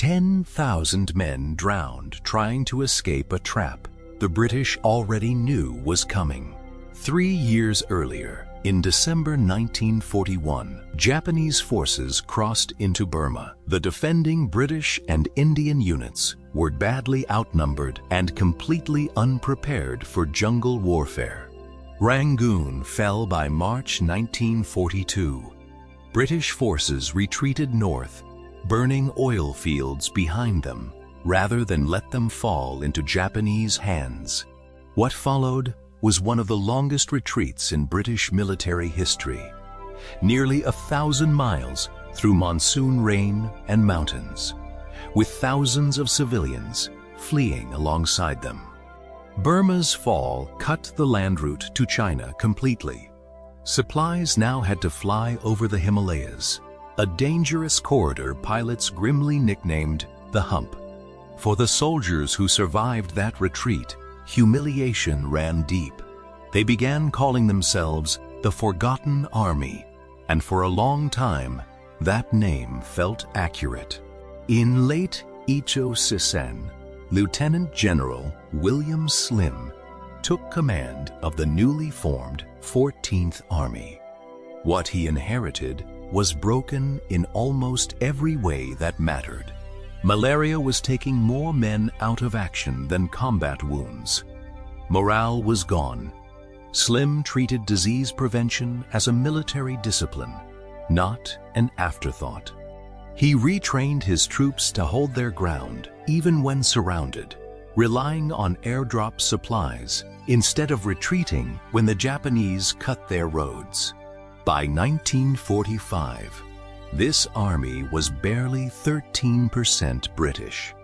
10,000 men drowned trying to escape a trap the British already knew was coming. 3 years earlier, in December 1941, Japanese forces crossed into Burma. The defending British and Indian units were badly outnumbered and completely unprepared for jungle warfare. Rangoon fell by March 1942. British forces retreated north, burning oil fields behind them, rather than let them fall into Japanese hands. What followed was one of the longest retreats in British military history, nearly 1,000 miles through monsoon rain and mountains, with thousands of civilians fleeing alongside them. Burma's fall cut the land route to China completely. Supplies now had to fly over the Himalayas, a dangerous corridor pilots grimly nicknamed the Hump. For the soldiers who survived that retreat, humiliation ran deep. They began calling themselves the Forgotten Army, and for a long time, that name felt accurate. In late Icho Sisen, Lieutenant General William Slim took command of the newly formed 14th Army. What he inherited was broken in almost every way that mattered. Malaria was taking more men out of action than combat wounds. Morale was gone. Slim treated disease prevention as a military discipline, not an afterthought. He retrained his troops to hold their ground even when surrounded, relying on airdrop supplies instead of retreating when the Japanese cut their roads. By 1945, this army was barely 13% British.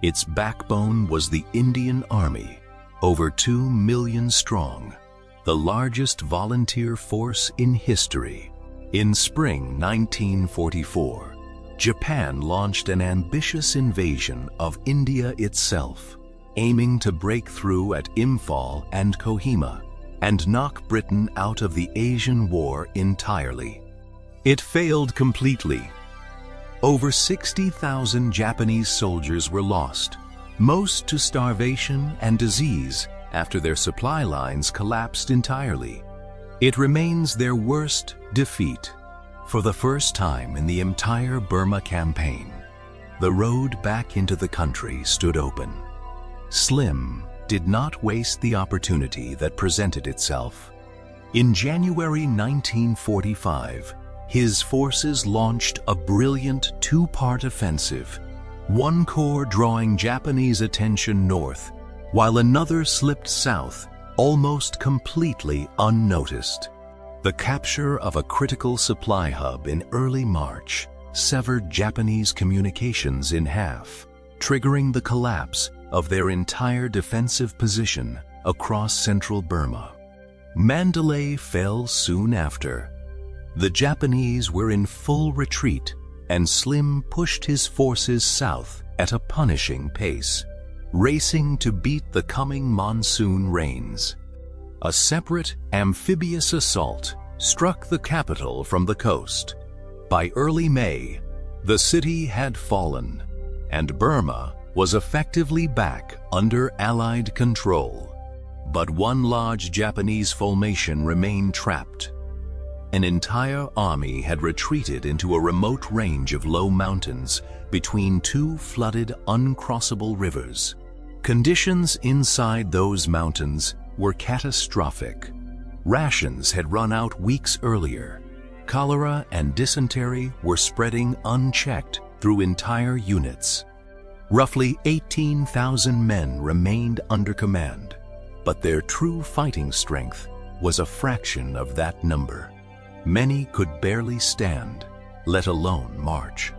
Its backbone was the Indian Army, over 2 million strong, the largest volunteer force in history. In spring 1944, Japan launched an ambitious invasion of India itself, aiming to break through at Imphal and Kohima and knock Britain out of the Asian War entirely. It failed completely. Over 60,000 Japanese soldiers were lost, most to starvation and disease after their supply lines collapsed entirely. It remains their worst defeat. For the first time in the entire Burma campaign, the road back into the country stood open. Slim did not waste the opportunity that presented itself. In January 1945, his forces launched a brilliant 2-part offensive, one corps drawing Japanese attention north, while another slipped south, almost completely unnoticed. The capture of a critical supply hub in early March severed Japanese communications in half, triggering the collapse of their entire defensive position across central Burma. Mandalay fell soon after. The Japanese were in full retreat, and Slim pushed his forces south at a punishing pace, racing to beat the coming monsoon rains. A separate amphibious assault struck the capital from the coast. By early May, the city had fallen, and Burma was effectively back under Allied control. But one large Japanese formation remained trapped. An entire army had retreated into a remote range of low mountains between 2 flooded, uncrossable rivers. Conditions inside those mountains were catastrophic. Rations had run out weeks earlier. Cholera and dysentery were spreading unchecked through entire units. Roughly 18,000 men remained under command, but their true fighting strength was a fraction of that number. Many could barely stand, let alone march.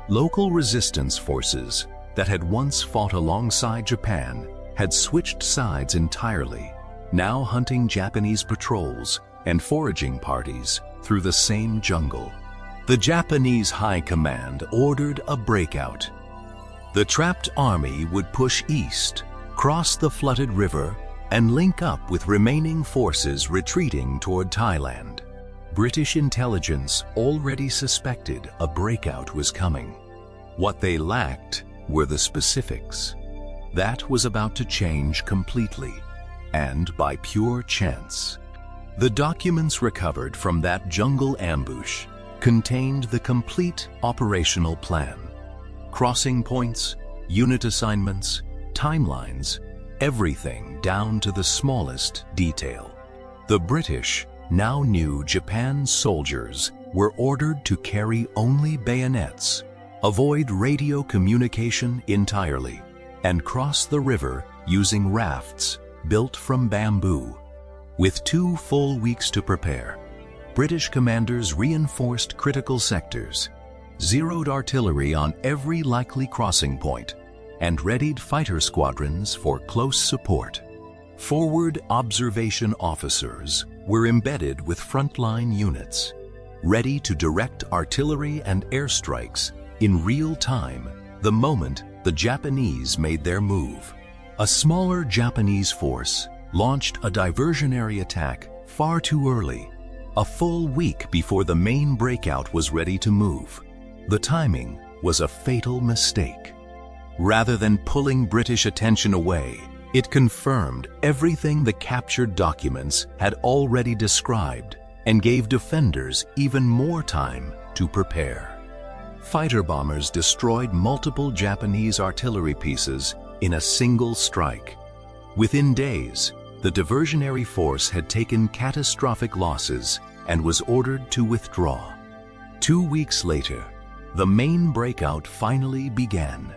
Local resistance forces that had once fought alongside Japan had switched sides entirely, now hunting Japanese patrols and foraging parties through the same jungle. The Japanese High Command ordered a breakout. The trapped army would push east, cross the flooded river, and link up with remaining forces retreating toward Thailand. British intelligence already suspected a breakout was coming. What they lacked were the specifics. That was about to change completely, and by pure chance. The documents recovered from that jungle ambush contained the complete operational plan. Crossing points, unit assignments, timelines, everything down to the smallest detail. The British now knew Japan's soldiers were ordered to carry only bayonets, avoid radio communication entirely, and cross the river using rafts built from bamboo. With 2 full weeks to prepare, British commanders reinforced critical sectors, zeroed artillery on every likely crossing point, and readied fighter squadrons for close support. Forward observation officers were embedded with frontline units, ready to direct artillery and airstrikes in real time the moment the Japanese made their move. A smaller Japanese force launched a diversionary attack far too early, a full week before the main breakout was ready to move. The timing was a fatal mistake. Rather than pulling British attention away, it confirmed everything the captured documents had already described and gave defenders even more time to prepare. Fighter bombers destroyed multiple Japanese artillery pieces in a single strike. Within days, the diversionary force had taken catastrophic losses and was ordered to withdraw. 2 weeks later, the main breakout finally began.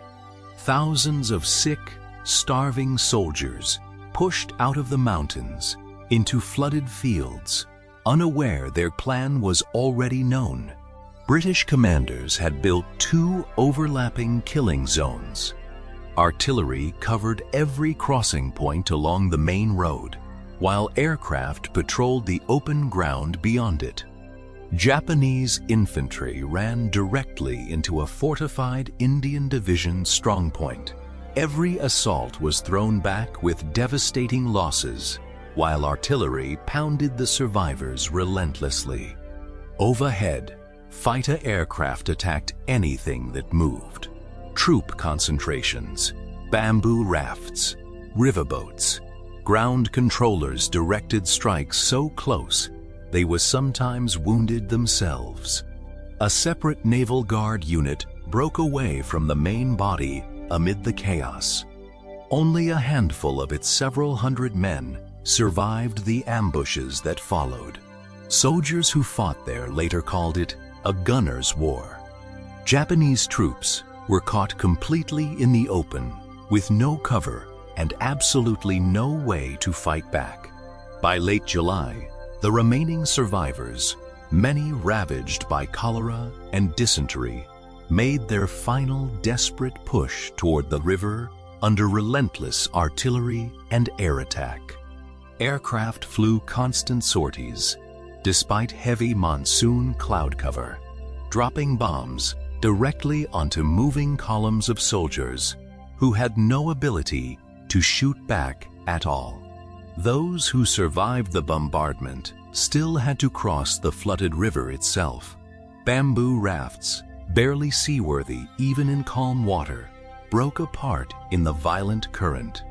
Thousands of sick, starving soldiers pushed out of the mountains into flooded fields, unaware their plan was already known. British commanders had built 2 overlapping killing zones. Artillery covered every crossing point along the main road, while aircraft patrolled the open ground beyond it. Japanese infantry ran directly into a fortified Indian Division strongpoint. Every assault was thrown back with devastating losses, while artillery pounded the survivors relentlessly. Overhead, fighter aircraft attacked anything that moved. Troop concentrations, bamboo rafts, riverboats, ground controllers directed strikes so close they were sometimes wounded themselves. A separate Naval Guard unit broke away from the main body amid the chaos. Only a handful of its several hundred men survived the ambushes that followed. Soldiers who fought there later called it a gunner's war. Japanese troops were caught completely in the open, with no cover and absolutely no way to fight back. By late July, the remaining survivors, many ravaged by cholera and dysentery, made their final desperate push toward the river under relentless artillery and air attack. Aircraft flew constant sorties, despite heavy monsoon cloud cover, dropping bombs directly onto moving columns of soldiers who had no ability to shoot back at all. Those who survived the bombardment still had to cross the flooded river itself. Bamboo rafts, barely seaworthy even in calm water, broke apart in the violent current.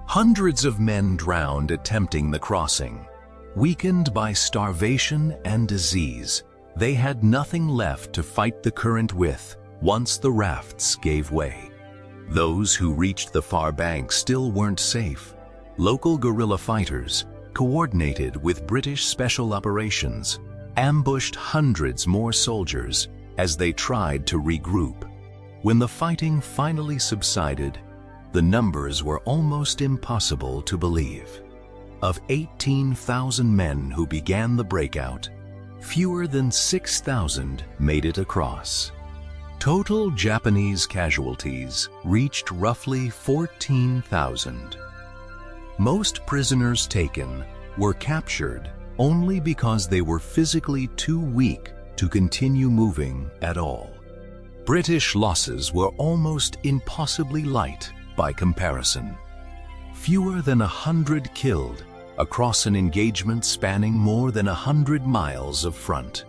Hundreds of men drowned attempting the crossing. Weakened by starvation and disease, they had nothing left to fight the current with once the rafts gave way. Those who reached the far bank still weren't safe. Local guerrilla fighters, coordinated with British Special Operations, ambushed hundreds more soldiers as they tried to regroup. When the fighting finally subsided, the numbers were almost impossible to believe. Of 18,000 men who began the breakout, fewer than 6,000 made it across. Total Japanese casualties reached roughly 14,000. Most prisoners taken were captured only because they were physically too weak to continue moving at all. British losses were almost impossibly light by comparison. Fewer than 100 killed across an engagement spanning more than 100 miles of front.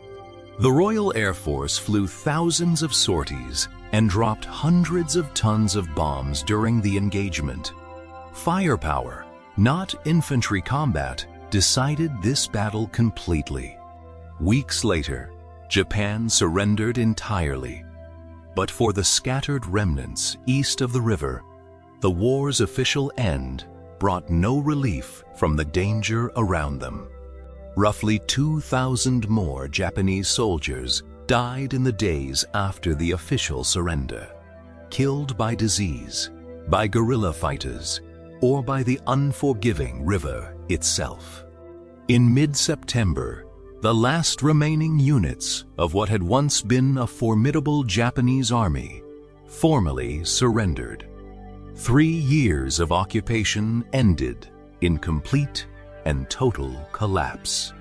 The Royal Air Force flew thousands of sorties and dropped hundreds of tons of bombs during the engagement. Firepower, not infantry combat, decided this battle completely. Weeks later, Japan surrendered entirely. But for the scattered remnants east of the river, the war's official end brought no relief from the danger around them. Roughly 2,000 more Japanese soldiers died in the days after the official surrender, killed by disease, by guerrilla fighters, or by the unforgiving river itself. In mid-September, the last remaining units of what had once been a formidable Japanese army formally surrendered. 3 years of occupation ended in complete and total collapse.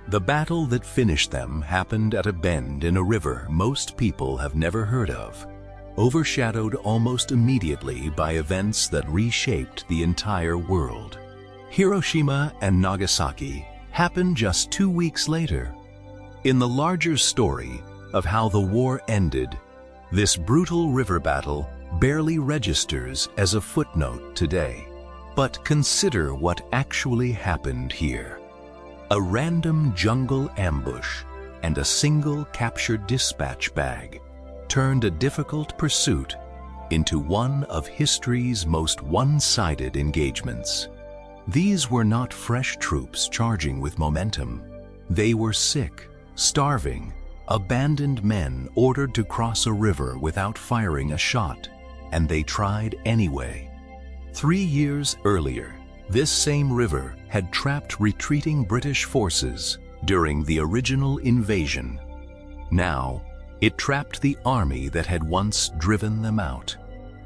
The battle that finished them happened at a bend in a river most people have never heard of, overshadowed almost immediately by events that reshaped the entire world. Hiroshima and Nagasaki happened just 2 weeks later. In the larger story of how the war ended, this brutal river battle barely registers as a footnote today. But consider what actually happened here. A random jungle ambush and a single captured dispatch bag turned a difficult pursuit into one of history's most one-sided engagements. These were not fresh troops charging with momentum. They were sick, starving, abandoned men ordered to cross a river without firing a shot, and they tried anyway. 3 years earlier, this same river had trapped retreating British forces during the original invasion. Now, it trapped the army that had once driven them out.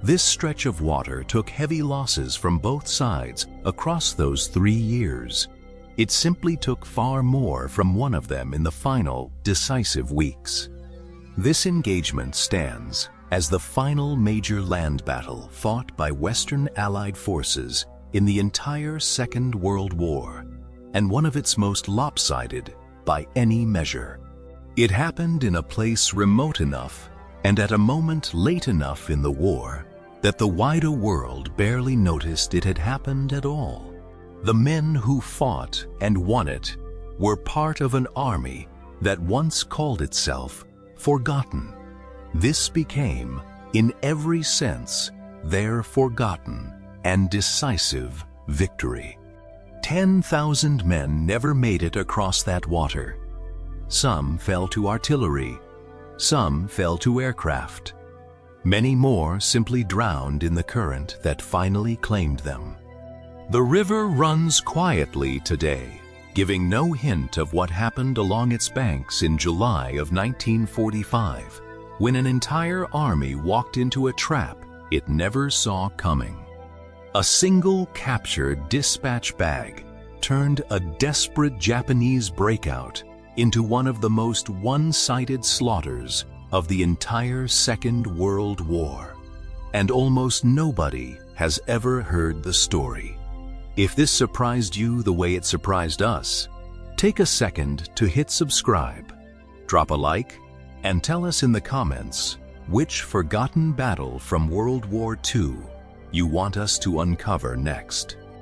This stretch of water took heavy losses from both sides across those 3 years. It simply took far more from one of them in the final, decisive weeks. This engagement stands as the final major land battle fought by Western Allied forces in the entire Second World War, and one of its most lopsided by any measure. It happened in a place remote enough and at a moment late enough in the war that the wider world barely noticed it had happened at all. The men who fought and won it were part of an army that once called itself forgotten. This became, in every sense, their forgotten and decisive victory. 10,000 men never made it across that water. Some fell to artillery, some fell to aircraft. Many more simply drowned in the current that finally claimed them. The river runs quietly today, giving no hint of what happened along its banks in July of 1945, when an entire army walked into a trap it never saw coming. A single captured dispatch bag turned a desperate Japanese breakout into one of the most one-sided slaughters of the entire Second World War. And almost nobody has ever heard the story. If this surprised you the way it surprised us, take a second to hit subscribe, drop a like, and tell us in the comments which forgotten battle from World War II you want us to uncover next.